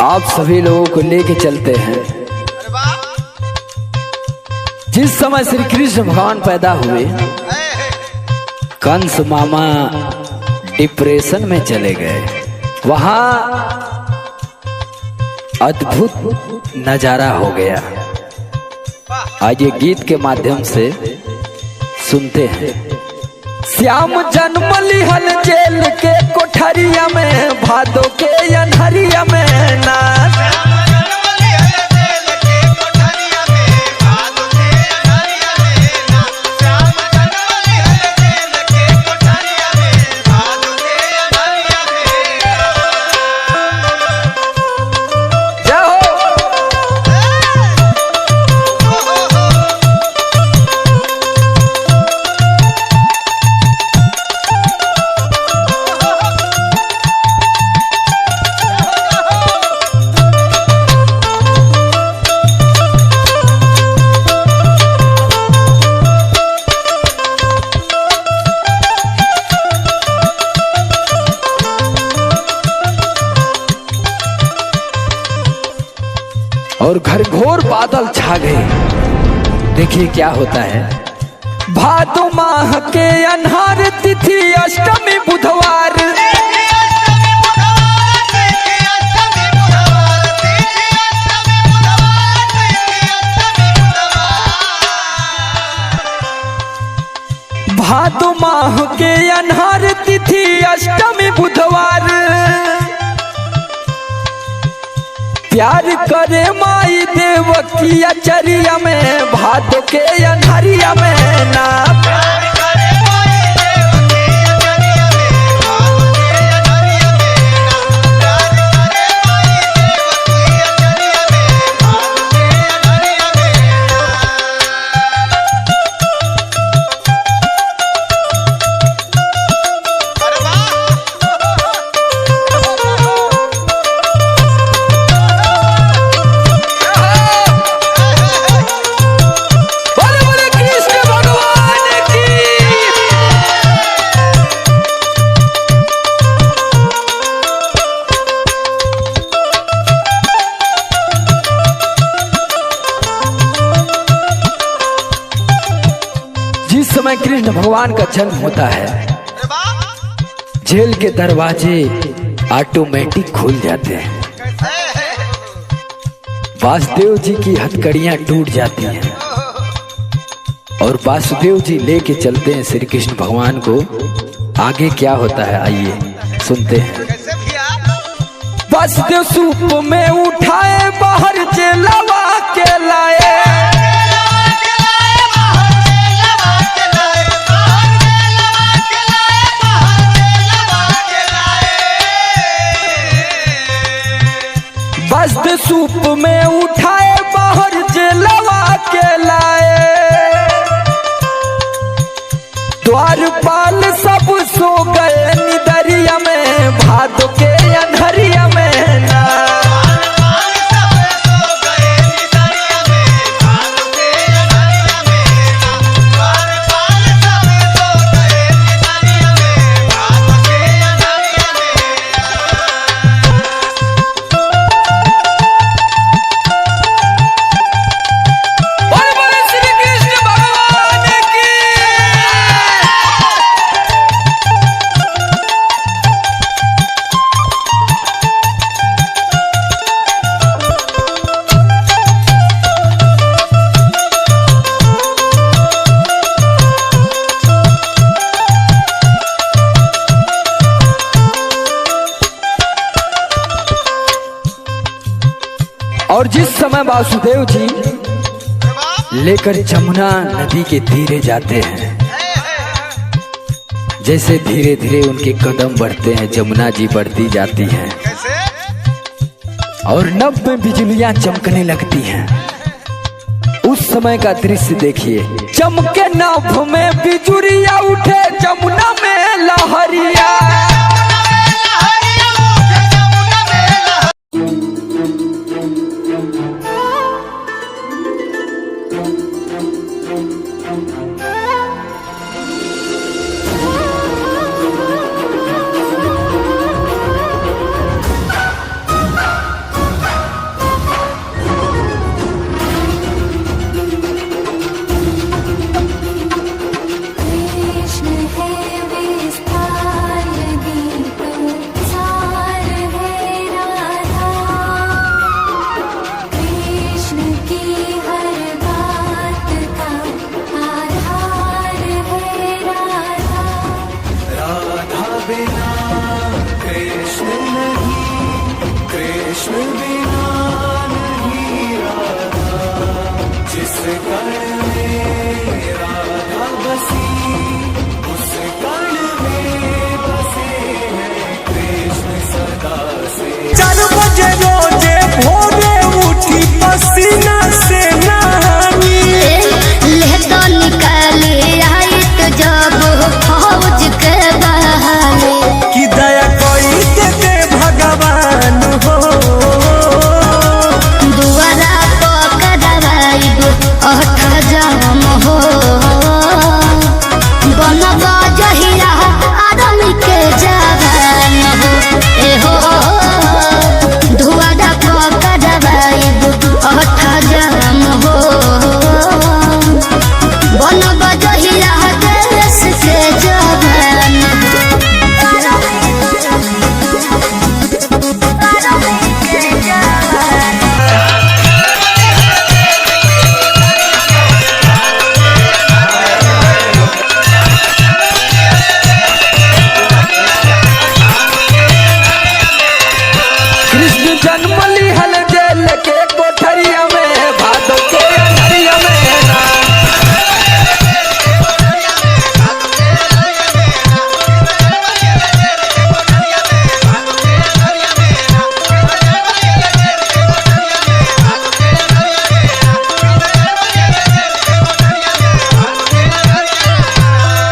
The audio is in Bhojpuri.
आप सभी लोगों को लेके चलते हैं। जिस समय श्री कृष्ण भगवान पैदा हुए, कंस मामा डिप्रेशन में चले गए। वहां अद्भुत नजारा हो गया। आज ये गीत के माध्यम से सुनते हैं। श्याम जन्म लिहल जेल के कोठरिया में, भादो के अनहरिया में ना। और घनघोर बादल छा गए। देखिए क्या होता है। भादो माह के अनहार तिथि अष्टमी बुधवार, भादो माह के अनहार तिथि अष्टमी बुधवार। प्यार करे माई देव की अचरिया में, भादो के अनहरिया में ना। जिस समय कृष्ण भगवान का जन्म होता है, जेल के दरवाजे ऑटोमेटिक खुल जाते हैं। वासुदेव जी की हथकड़ियां टूट जाती हैं और वासुदेव जी लेके चलते हैं श्री कृष्ण भगवान को। आगे क्या होता है आइए सुनते हैं। वासुदेव सूप में उठाए बाहर जेलवा के लाए, सूप में उठाए बाहर जेलवा के लाए। द्वारपाल सब सो गए निदरिया में, भादो के अनहरिया में ना। और जिस समय वासुदेव जी लेकर जमुना नदी के तीरे जाते हैं, जैसे धीरे धीरे उनके कदम बढ़ते हैं, जमुना जी बढ़ती जाती हैं और नभ में बिजलियां चमकने लगती हैं। उस समय का दृश्य देखिए। चमके नभ में बिजुरिया उठे जमुना में लहरिया। कृष्ण